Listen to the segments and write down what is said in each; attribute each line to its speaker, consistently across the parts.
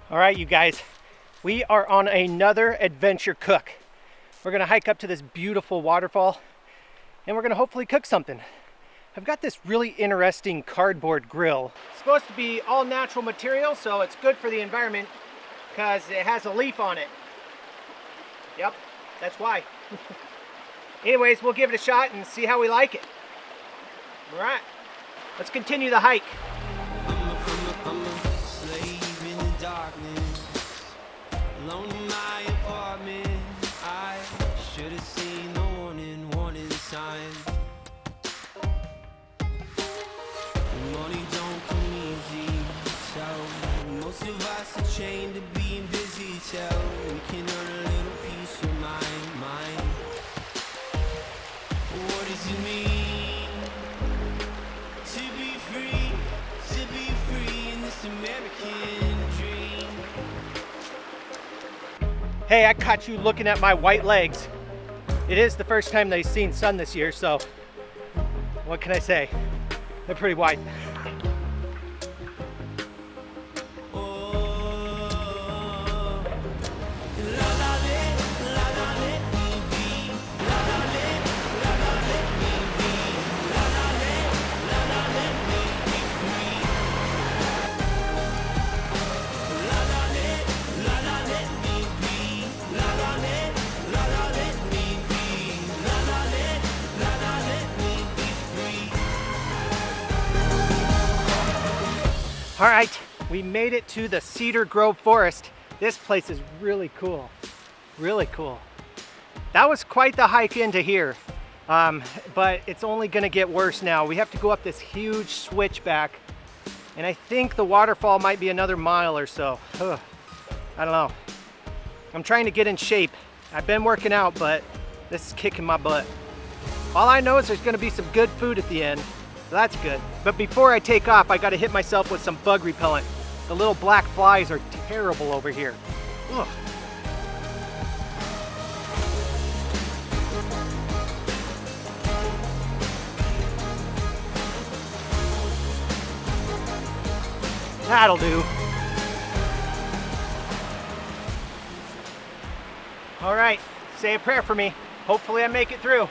Speaker 1: All right, you guys, we are on another adventure cook. We're gonna hike up to this beautiful waterfall and we're gonna hopefully cook something. I've got this really interesting cardboard grill. It's supposed to be all natural material, so it's good for the environment because it has a leaf on it. Yep, that's why. Anyways, we'll give it a shot and see how we like it. All right, let's continue the hike.
Speaker 2: Alone in my apartment, I should have seen the warning sign. Money don't come easy, so most of us are chained to being busy till we can earn a little peace of mind. What does it mean to be free in this American dream?
Speaker 1: Hey, I caught you looking at my white legs. It is the first time they've seen sun this year, so what can I say? They're pretty white. All right, we made it to the Cedar Grove Forest. This place is really cool, really cool. That was quite the hike into here, but it's only gonna get worse now. We have to go up this huge switchback, and I think the waterfall might be another mile or so. Ugh, I don't know. I'm trying to get in shape. I've been working out, but this is kicking my butt. All I know is there's gonna be some good food at the end. So that's good. But before I take off, I gotta hit myself with some bug repellent. The little black flies are terrible over here. Ugh. That'll do. All right, say a prayer for me. Hopefully I make it through.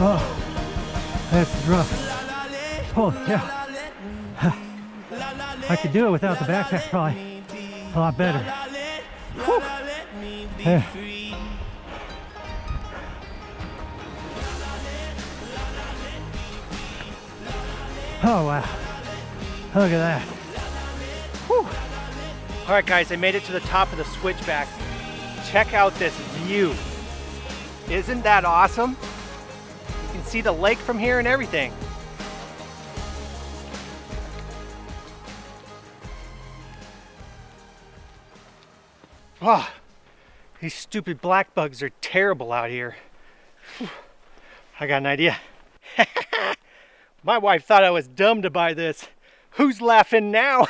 Speaker 3: Oh, that's rough. Oh, yeah. I could do it without the backpack, probably a lot better. Whew. Yeah. Oh, wow. Look at that.
Speaker 1: Whew. All right, guys, I made it to the top of the switchback. Check out this view. Isn't that awesome? You can see the lake from here and everything. Oh, these stupid black bugs are terrible out here. Whew. I got an idea. My wife thought I was dumb to buy this. Who's laughing now?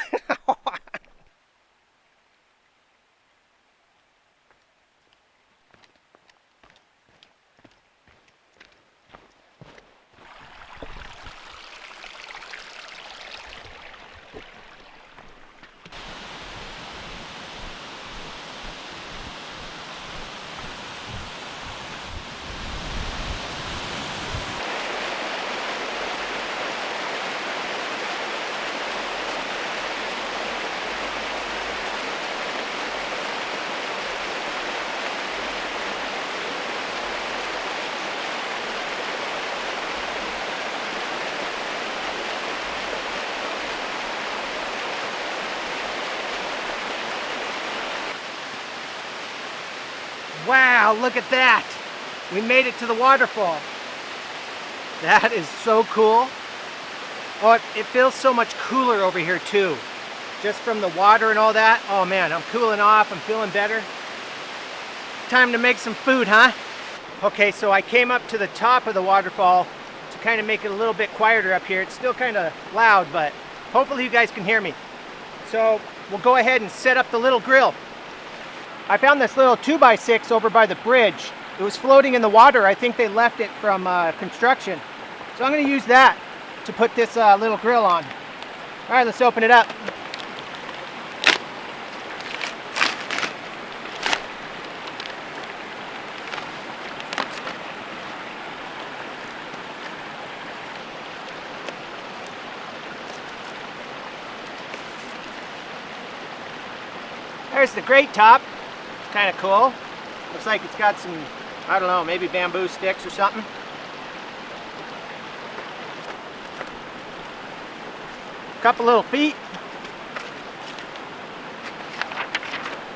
Speaker 1: Wow, look at that. We made it to the waterfall. That is so cool. Oh, it feels so much cooler over here too. Just from the water and all that. Oh man, I'm cooling off, I'm feeling better. Time to make some food, huh? Okay, so I came up to the top of the waterfall to kind of make it a little bit quieter up here. It's still kind of loud, but hopefully you guys can hear me. So we'll go ahead and set up the little grill. I found this little 2x6 over by the bridge. It was floating in the water. I think they left it from construction. So I'm going to use that to put this little grill on. All right, let's open it up. There's the grate top. It's kind of cool. Looks like it's got some, I don't know, maybe bamboo sticks or something. Couple little feet.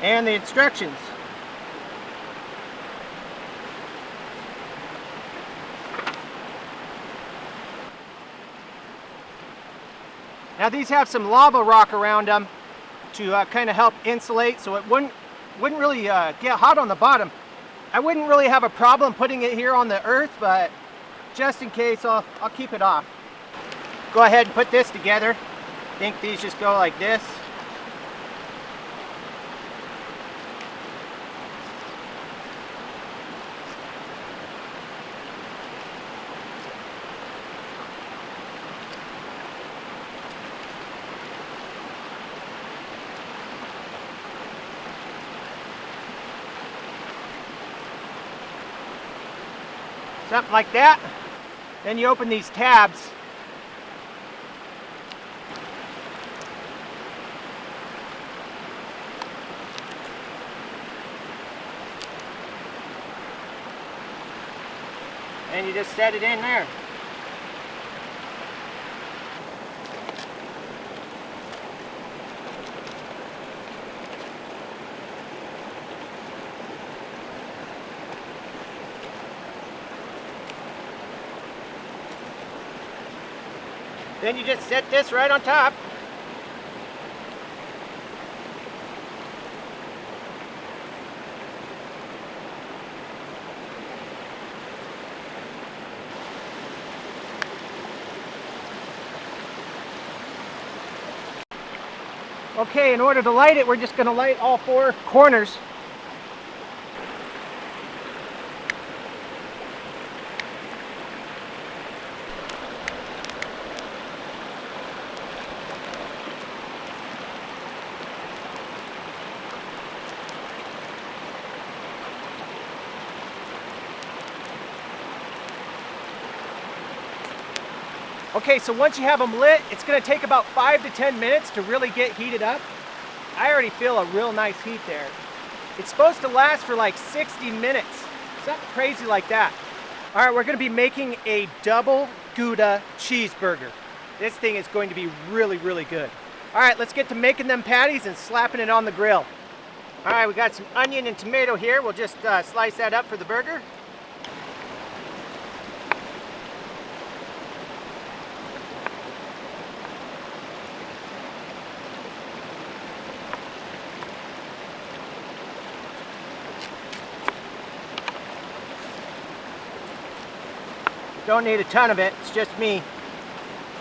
Speaker 1: And the instructions. Now these have some lava rock around them to kind of help insulate, so it wouldn't really get hot on the bottom. I wouldn't really have a problem putting it here on the earth, but just in case, I'll keep it off. Go ahead and put this together. I think these just go like this. Something like that. Then you open these tabs. And you just set it in there. Then you just set this right on top. Okay, in order to light it, we're just going to light all four corners. Okay, so once you have them lit, it's going to take about 5 to 10 minutes to really get heated up. I already feel a real nice heat there. It's supposed to last for like 60 minutes, something crazy like that. All right, we're going to be making a double Gouda cheeseburger. This thing is going to be really, really good. All right, let's get to making them patties and slapping it on the grill. All right, we got some onion and tomato here. We'll just slice that up for the burger. Don't need a ton of it, it's just me.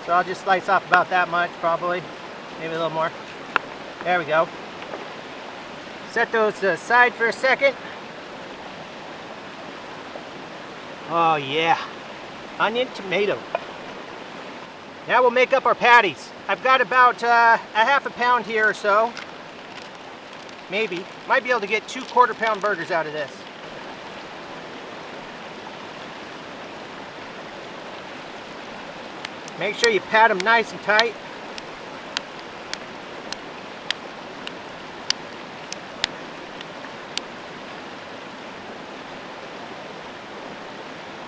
Speaker 1: So I'll just slice off about that much, probably. Maybe a little more. There we go. Set those aside for a second. Oh yeah, onion, tomato. Now we'll make up our patties. I've got about a half a pound here or so. Maybe. Might be able to get 2 quarter-pound burgers out of this. Make sure you pat them nice and tight.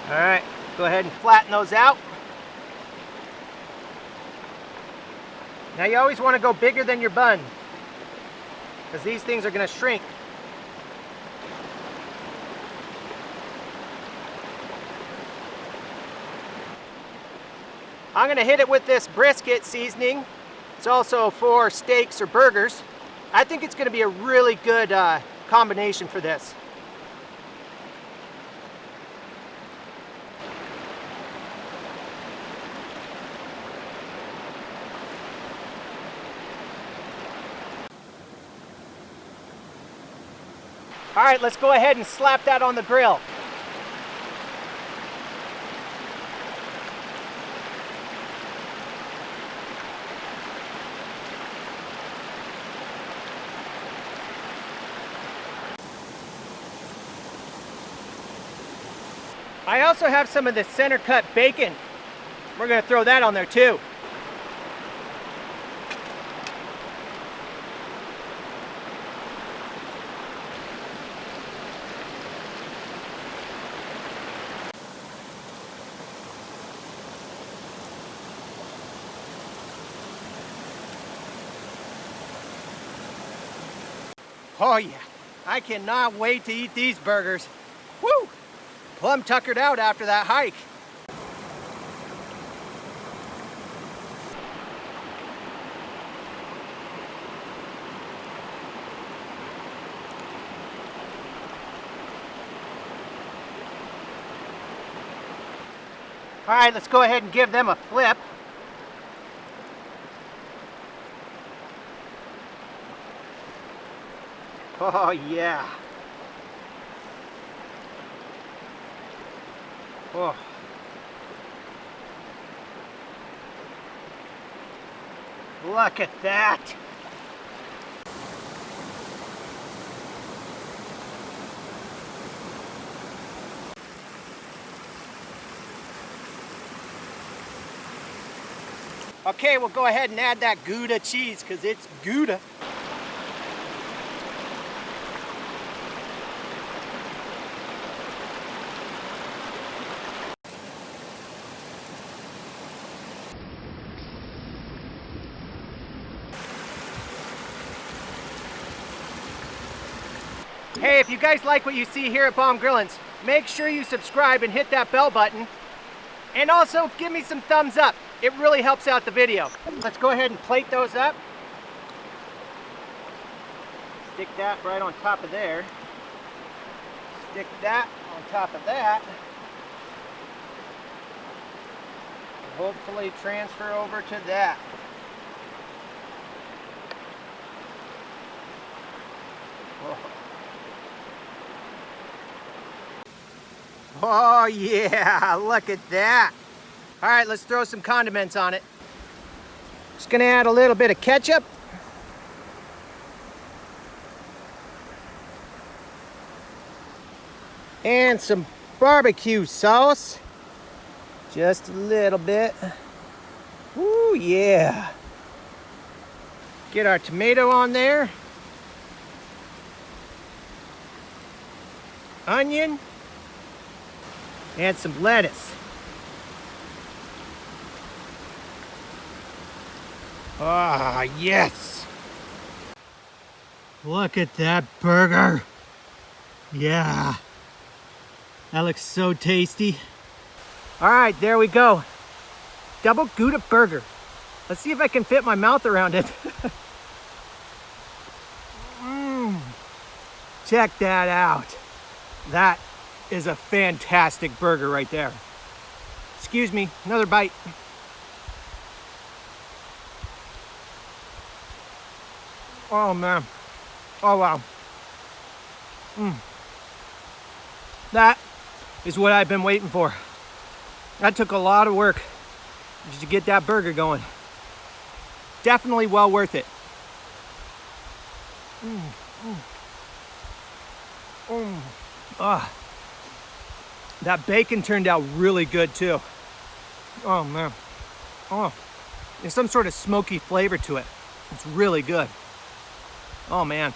Speaker 1: All right, go ahead and flatten those out. Now you always want to go bigger than your bun, because these things are going to shrink. I'm gonna hit it with this brisket seasoning. It's also for steaks or burgers. I think it's gonna be a really good combination for this. All right, let's go ahead and slap that on the grill. I also have some of the center cut bacon. We're gonna throw that on there too. Oh yeah, I cannot wait to eat these burgers. Woo! Plumb tuckered out after that hike. All right, let's go ahead and give them a flip. Oh yeah. Oh. Look at that. Okay, we'll go ahead and add that Gouda cheese because it's Gouda. Hey, if you guys like what you see here at Baum Grillin'z, make sure you subscribe and hit that bell button. And also, give me some thumbs up. It really helps out the video. Let's go ahead and plate those up. Stick that right on top of there. Stick that on top of that. Hopefully transfer over to that. Oh. Oh yeah, look at that. All right, let's throw some condiments on it. Just gonna add a little bit of ketchup. And some barbecue sauce. Just a little bit. Ooh, yeah. Get our tomato on there. Onion. And some lettuce. Ah, yes. Look at that burger. Yeah. That looks so tasty. All right, there we go. Double Gouda burger. Let's see if I can fit my mouth around it. Check that out. That is a fantastic burger right there. Excuse me, another bite. Oh man. Oh wow. That is what I've been waiting for. That took a lot of work just to get that burger going. Definitely well worth it. That bacon turned out really good too. Oh man. Oh, there's some sort of smoky flavor to it. It's really good. Oh man.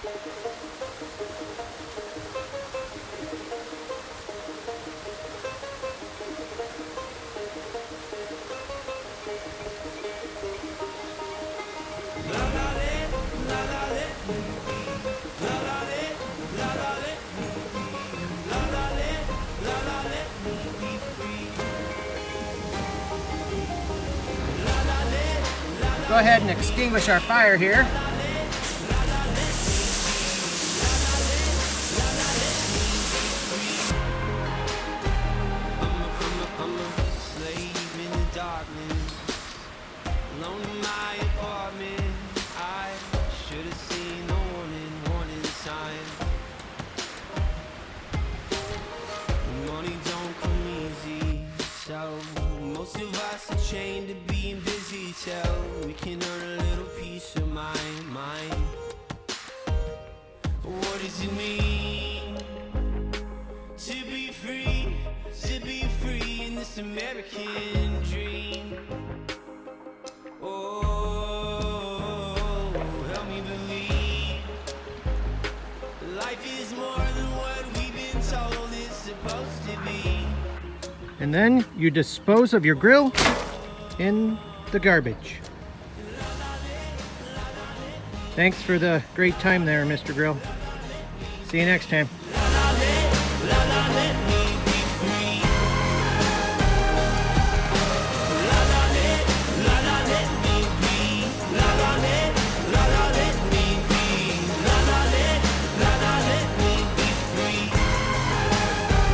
Speaker 1: go ahead and extinguish our fire here.
Speaker 2: Chained to being busy till we can earn a little piece of mind. What does it mean to be free in this American dream? Oh, help me believe life is more than what we've been told it's supposed to be.
Speaker 1: And then you dispose of your grill in the garbage. Thanks for the great time there, Mr. Grill. See you next time.